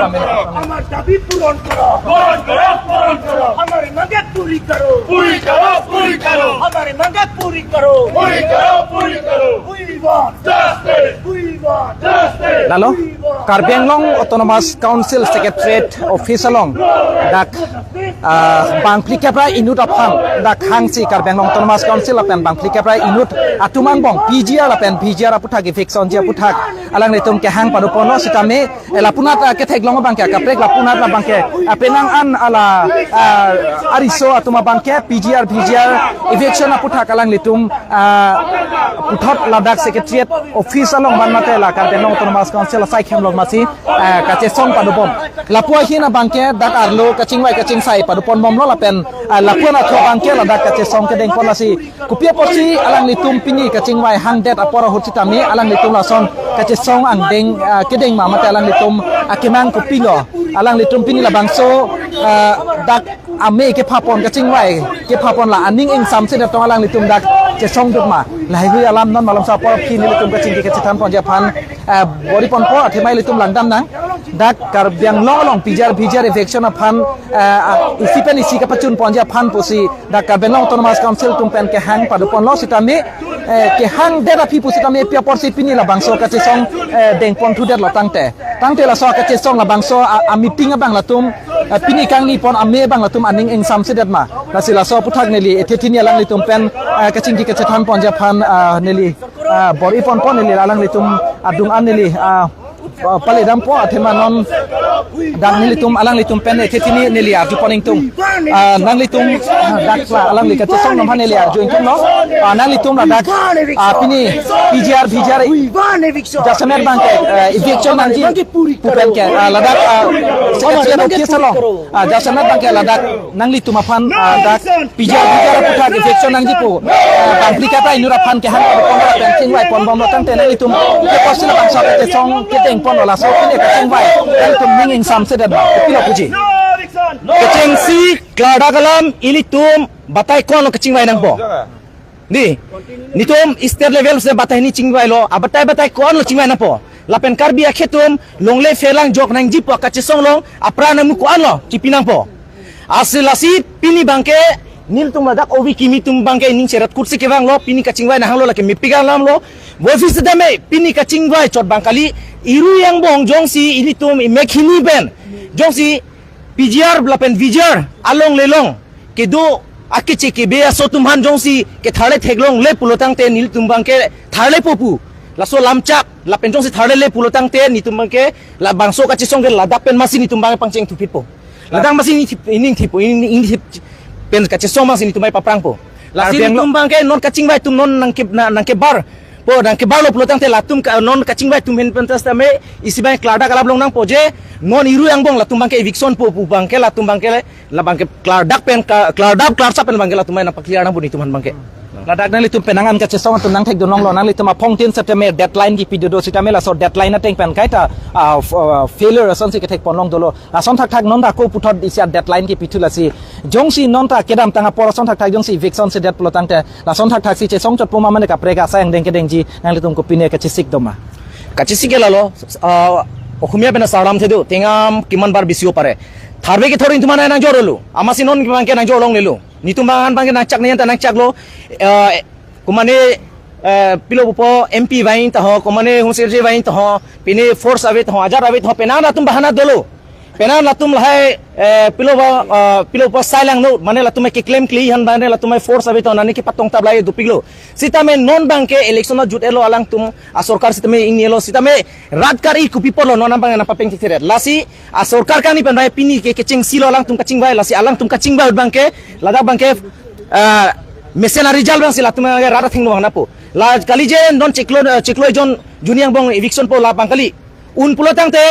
हमारे दाबी पूर्ण करो हमारी मांगे पूरी करो हमारी मांगे पूरी करो Lalu Karbi Anglong Autonomous Council Secretariat Office along dak Bang Plikapra Inut Apang dak Hangsi Karbi Anglong Autonomous Council apen Bang Plikapra Inut Atumang Bong PGR apen PGR aputhak Fixon Jia aputhak alang nitum ke hang padupono sitame lapunat ke theglong bangke kaprek lapunat la bangke apenang an ala ariso atuma bangke PGR eviction aputhak alang nitum puthot ladak Secretariat Office along banmate la Karbi Anglong Autonomous Council sai khem log masi kache song padupom lapua hina bangke dak arlo kaching sai padupon mom lo lapen lapua na tho bangke la dak kache song ke deng polasi kupia posi alang nitum pini kaching wai hang det apora hotitami alang nitum la son kache song ang deng kedeng ma mate alang litum akimang kupilo alang litum pini la bangso dak ame ke phapon kaching wai ke phapon la aning ing samse da tong alang litum dak che song dut ma lai hui alam non malam sa por pini litum kaching ke chan pon ja phan bori pon po athemai litum langdam nang dak Karbiang long pijar eviction phan isipen isi ka pachun pon ja phan posi dak Karbiang Autonomous Council tum pen ke hang padupon lo sitami ke hang dera pi posi tami pia porsi pini la bangso kache song deng pon thu det la tangte la so kache song la bangso a meeting abang latum pini kang ni pon ame bang latum aning eng sam sedet ma la sila so puthak neli ethetini alang litum pen kaching ki kache than pon ja phan neli bori pon neli alang litum adung an neli pale dampo athema non dang nilitum alang litum pen ethetini neli arju poning tung nang litum dakla alang li kache song namhan neli arju ingkum no nang litum la dak pini PGR jasamer bangke eviction nangji pupen ke ladak secretary office along jasamer bangke ladak nang litum aphan dak PGR puthak eviction nangji pu bangplika pa inura phan ke han pon pen singwai pon bom tang te nang litum ke posila bangsa ke song ke teng pon la so pini ke singwai litum ning sam se da pilo puji keceng si klada kalam ilitum batai kon kecing wai nang po ni nitum state level se batai ni cingwai lo abatai kon lo cingwai nang po lapen Karbi akhetum longle felang jok nang jipo kacesong long aprana mu ko anlo cipinang po asilasi pini bangke nil tum ladak ovi kimi tum bangke ning serat kursi ke bang lo pini kacingwai nang lo lake mipigang lam lo office dame pini kacingwai chot bangkali iru yang bong jongsi ilitum imekhini ben jongsi PGR lapen vijar along lelong ke do akiche ke bea sotumhan jongsi ke thale theglong le pulotang te nil tumbang ke thale popu laso lamchak lapen jongsi thale le pulotang te ni tumbang ke la bangso ka chisong ke ladak pen masin ni tumbang pangcheng tu pipo ladang masin ni ining thipo ining pen ka chisong masin ni tumbay paprang po la sin tumbang ke non kaching bai tum non nang ke bar po nang ke bar lo pulotang te latum ka non kaching bai tum hen pentas tame isibai klada kalab long nang poje non iru yang bong latum bangke eviction po bangke latum bangke la bangke kladak klarsa pen bangke latum na pakliar nang buni tuman bangke ladak nang litum penangan ka chesong tum nang thek donong lo nang litum apong 10 September deadline ki pido sitame la so deadline na teng pen kaita failure ason si ke thek ponlong dolo ason thak non da ko puthot isia deadline ki pithulasi jongsi non ta kedam tanga poroson thak jongsi eviction se det plotang te la son thak si chesong chot poma mane ka prega sayang deng ke dengji nang litum ko pine ka chesik doma ka chesik lalo Assamese বেনা সারাম থেদু টেঙাম কিমান বার বিসিও পারে থারবে কি থরিন তুমানা নাং জরলো আমাসি নন কিমানকে নাং জরলং লেলো নিতুমবাগান বাঙ্গে নাং চাক নেন তা নাং চাকলো কুমানে পিলো পো এমপি বাইন তা হ কুমানে হুসেরজে বাইন তা হ পিনে ফোর্স আবে তা হ আজার আবে তা পেনা না তুম বাহানা দলো পেনা না তুম লাহে पिलो पो साइलांग नो माने ला तुमे के क्लेम क्ली हन बाने ला तुमे फोर्स आबे तो नाने के पतंग तबलाय दुपिगलो सीता में नॉन बैंक के इलेक्शन जुट एलो आलांग तुम आ सरकार सीता में इनेलो सीता में राजकारी कुपी पोलो नोना बांग ना पापेंग थिरे लासी आ सरकार कानी पेन बाय पिनी के केचिंग सिलो आलांग तुम कचिंग बाय लासी आलांग तुम कचिंग बाय बैंक के लादा बैंक के मेसेना रिजल्ट बांग सिला तुमे रादा थिंग नो हनापो ला कली जे नॉन चिक्लो जोन जुनियांग बोंग इविक्शन पो ला बांगली उन पुलोतांग ते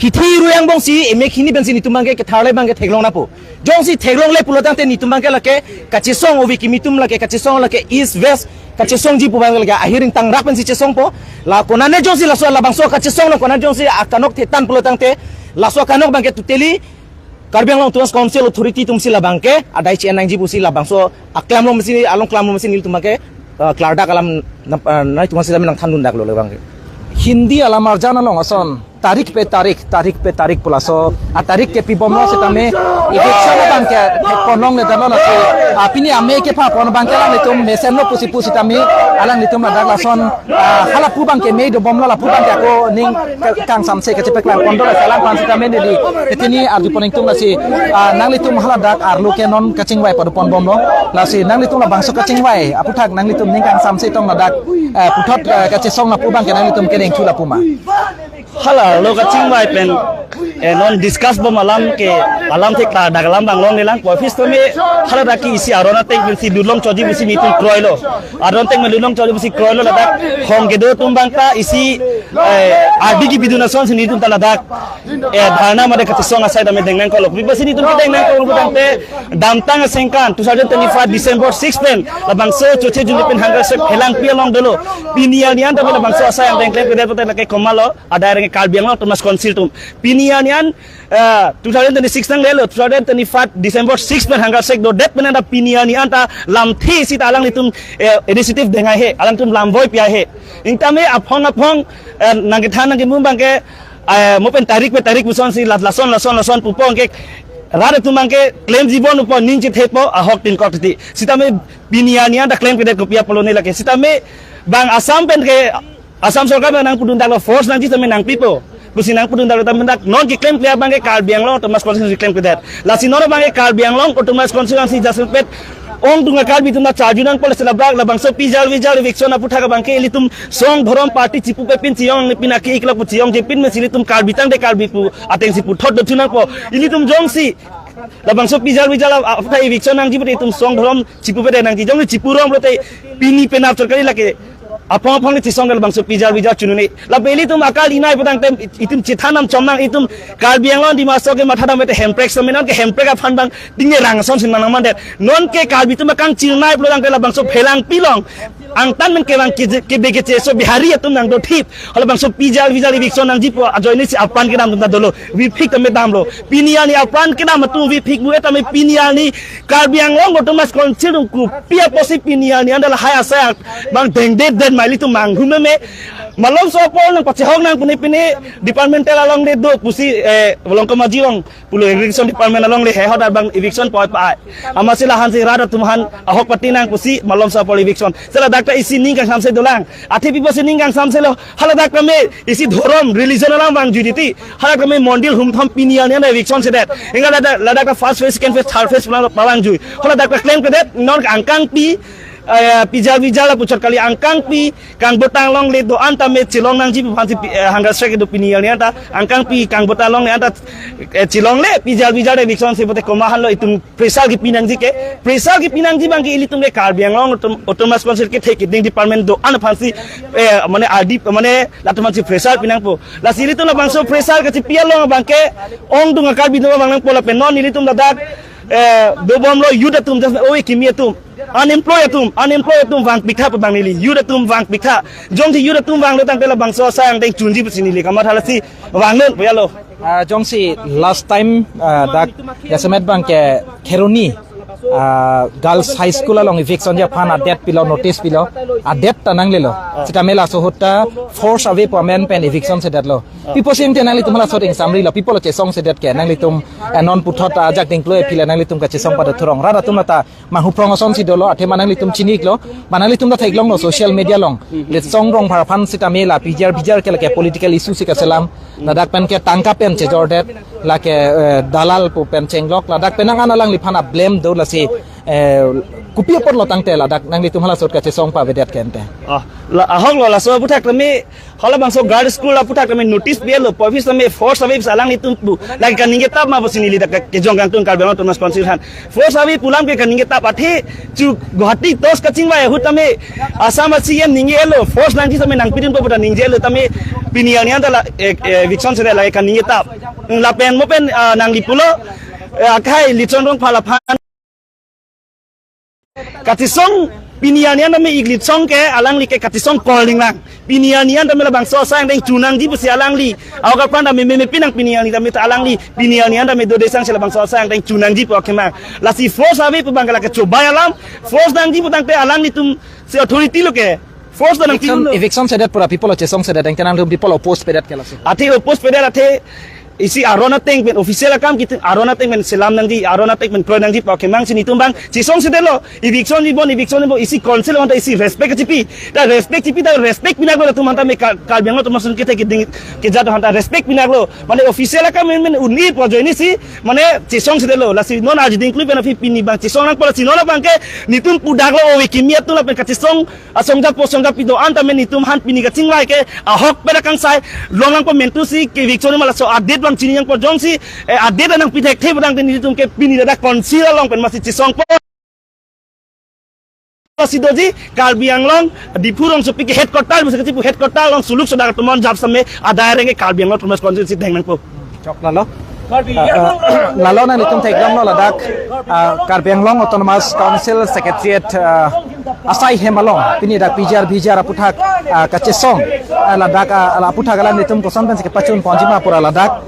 हिथी रुयांग बोंग सी एमेखिनी बेंसी नितुमबांगे के थारले बांगे थेगलोंग नापो जों सी थेगलोंग ले पुलोतांग ते नितुमबांगे लके कचिसोंग ओबि किमितुम लके कचिसोंग लके ईस्ट वेस्ट कचिसोंग जी पुबांगे लके आहिरिंग तांगराक बेंसी चेसोंग पो ला कोनाने जों सी लासो ला बांगसो कचिसोंग ला कोना जों सी आकानोक थे तान पुलोतांग ते लासो कानोक बांगे तुतेली Karbi Anglong Tuas Council Authority tumsi la bangke adai CN ji busi la bangso aklam lo mesi along klam lo mesi nil tumake klarda kalam nai tumasi la minang thandun dak lo le bangke Hindi alam arjana long ason तारीख पे तारीख pula so tarik ke pibomlo setame election bang ke ponong le dalo la apini ame ke pha pon bang ke la le tum mesen no pusi tame alang litum la dagla son hala pu bang ke me do bomlo la pu bang ke ko ning kang samse ke cepek lang pondo la salang pan setame ne di etini ardi poning tum la si nang litum hala dak arlu ke non kacing wai pod pon bomlo la si nang litum la bang so kacing wai apu thak nang litum ning kang samse tong la dak puthot ka che song la pu bang ke nang litum ke deng chula puma hala lo kacing wai pen non discuss bom alam ke alam te kla dagalam bang long nilang ko office to me hala da ki isi arona te si dulong choji bisi mitung kroilo aron te me dulong choji bisi kroilo la dak khong ke do tum bang ta isi ardi ki biduna son sini tum ta la dak dharna made kati song asai da me dengnang ko lo bisi ni tum dengnang ko lo bang te damtang sengkan 2025 December 6 pen la bang so choche juni pen hangar se phelang pi long dolo pinia nian da me bang so asai ang dengklem ke de la ke komalo ada reng kalbiang lo tumas konsil tum pinia nian 2026 nang lelo 2025 December 6 pen hangar sek do det pen da pinia ni anta lam thi si talang ni tum initiative dengai he alang tum lam boy pia he ingtame apong nang ke than nang ke mum bang ke mo pen tarik pe tarik buson si lason pupong ke rada tumang ke claim jibon upon ninchi thepo ahok tin kokti sitame pinia ni anta claim ke de kopia polone lake sitame bang asam pen ke asam sorkar nang pudun dalo force nang ji tame nang pipo businang pudun dalo tamendak non ki claim clear bang ke kalbiang long tomas constituency claim ke that la sinoro bang ke kalbiang long tomas constituency jasul pet ong tunga kalbi tumna charjunan pole sela brak la bangso pijal vikson aputha ka bangke elitum song dhorom party chipu pe pin chiong pina ke ikla pu chiong je pin me silitum kalbi tang de kalbi pu ateng si pu thot do tunan po ilitum jongsi la bangso pijal aputha vikson nang jibu tum song dhorom chipu pe de nang jong chipu rom rote pini penap sorkari lake apong ni tisong gal bangso pijal chununi la beli tum akal inai putang tem itum chithanam chomnang itum kalbiang lon di maso ke mathada mete hemprek sominan ke hemprek fan bang dinge rang son sin manang mandet non ke kalbi tum kang chilnai pulang ke la bangso phelang pilong ang tan men ke bang ke bege che so bihari tum nang do thip hala bangso pijal vikson nang jipo ajoini si apan ke nam tum dolo wi phik tam dam lo pinia ni apan ke nam tu wi phik bu eta me pinia ni kalbiang long go tomas konsilum ku pia posi pinia ni andala haya sa bang deng den maili tu manghume me malom so pol nang pachihong nang pini departmental along le do pusi bolong kemaji long pulo eviction department along le he hodar bang eviction poi pa amasila han si rada tumhan ahok pati nang pusi malom so pol eviction sela dakta isi ning kang samse dolang ati pipo si ning kang samse lo hala dakta me isi dhorom religion alang bang juditi hala dakta me mondil humtham pinia ni na eviction se dat inga dakta first phase second phase third phase palang jui hala dakta claim ke dat non angkang pi pijal puchat kali angkang pi kang botang long le do anta me chilong nang ji phansi hangar sek do pinial ni anta angkang pi kang botang long le anta chilong le pijal de bikson se bote komahan lo itum presal ki pinang ji bang ki ilitum le kalbiang long otomas konsil ke thek ding department do an phansi mane adi mane latuman si presal pinang po la silitum la bangso presal ke pial long bang ke ong dunga kalbi do bang pola penon ilitum dadak do bom lo yudatum just oi kimiatum unemployed tum wang pikha pa bang nili yudatum wang pikha jong ji yudatum wang lo tang pela bang so sang teng chunji pusini li kamar halasi wang nen boyalo jongsi last time dak yasemet bang ke kheroni girls high school along eviction ja phana det pilo notice pilo adet tanang lelo sita mela so hota force away permanent pen eviction se datlo pipo sing tenali tumala soting samri lo pipo lo che song se det ke nang litum non puthota jak ding kloe pila nang litum ka che song pada thurong rada tumata mahu prong som si dolo athe manang litum chinik lo manang litum da thaiklong no social media long le song rong phar phan sita mela bijar ke la ke political issue se ka selam ladak pen ke tangka pen che jordet la ke dalal pu pen chenglok ladak penang analang li phana blame do la si kupia por lo tangte ladak nang litum hala sot ka che song pa vedet kente la ahong lo la so puthak kami hala bang so guard school la puthak kami notice bielo office kami force away salang litum bu lagi kan ninge tap ma bosini li dak ke jong gang tun kal bang tun sponsor han force away pulam ke kan ninge tap athe chu guwahati tos kaching wa hu tame asam cm ninge elo force nang ji tame nang pidin po puta ninge elo tame pinial ni anda la vikson se la kan ninge tap la pen mo pen nang li pulo akai lichon rong phala phan katisong pinianian dami iglit song ke alang li ke katisong calling lang pinianian dami labang so sang deng cunang ji busi alang li awak pan dami me pinang piniani dami ta alang li pinianian dami do desang sila bang so sang deng cunang ji po kemang la si force ave pu bang la ke coba alam force dang ji putang pe alang li tum si authority lo ke force dan ang eviction sedet pura people chesong sedet ang tanang people oppose pedet kelasi ate oppose peder ate isi arona tank ben official akam kita arona tank ben selam nang di arona tank ben pro nang di pakemang sini tumbang sisong sedelo eviction ni bon isi council on isi respect cipi da respect binaglo tu manta me kalbiang lo tu masun kita ke jado hanta respect binaglo mane official akam men uni po joini si mane sisong sedelo la si non aji include ben afi pini bang sisong nang pola sinola bang ke nitum pudaglo o wikimia tu la ben katisong asong da posong da pido anta men nitum han pini ka cingwai ke ahok pera kang sai longang po mentu si ke eviction mala so update bang sini yang pojong si update nang pitek te bang ni tum ke pini da konsil long pen masih sisong po Sidoji Kalbiang long di Purong sepi ke headquarter bisa kecipu headquarter long suluk saudara teman jab same ada renge Kalbiang long termas konsil si deng nang po chok lalo na litum thaigram lo ladak Karbiang Long Autonomous Council Secretariat asai hemalong pini dak bijar aputhak kachesong ladak aputhak alang litum kosan ben ke pachun ponjima pura ladak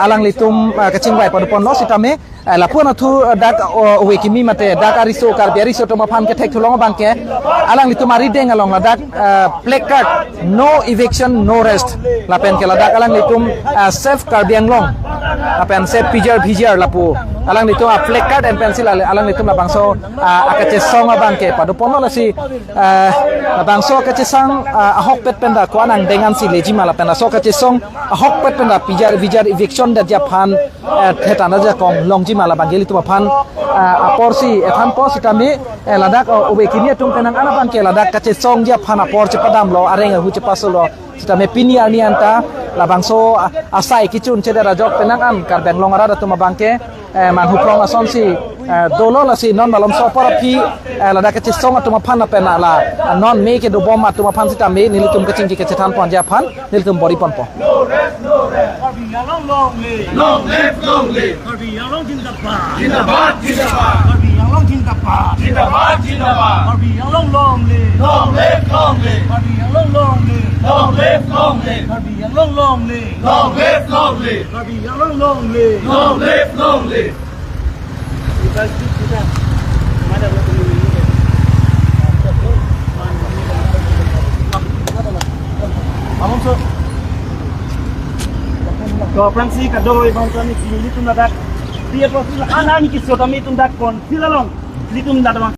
alang litum kachingwai padupon lo sitame lapun athu dak wekimi mate dak ariso Karbiari so toma phan ke thek thulong bangke alang litum ari deng along ladak placard no eviction no rest lapen ke ladak alang litum safe Karbiang Long apen safe bijar lapu alang litum placard and pencil alang litum la bangso akachesong bangke padupon lo si bangso kachesang ahok pet penda ko anang dengan si lejima la penda so kachesong ahok pet penda bijar eviction da japan thetana ja kong longji mala bangeli tu phan aporsi ethan po sitami ladak obekini tum tenang ana bangke ladak kachesong ja phan apor cepadam lo areng hu cepasolo sitame pinia ni anta la bangso asai kichun cedera jok penang an Karbiang Long ara tu mabangke manhu prong asonsi dolo la si non malom so por pi la da ke song atuma phan pena la non me ke do bom atuma phan sita me nilitum ke cingki ke cetan pon ja phan nilitum bori pon po Karbiang long live Karbiang long jindabad Karbiang long jindabad Karbiang long live Karbiang long live Karbiang long live Karbiang long live Fransi kado ibang kami kini tundadak dia profil anak ni kisah kami tundak kon silalong litum dadak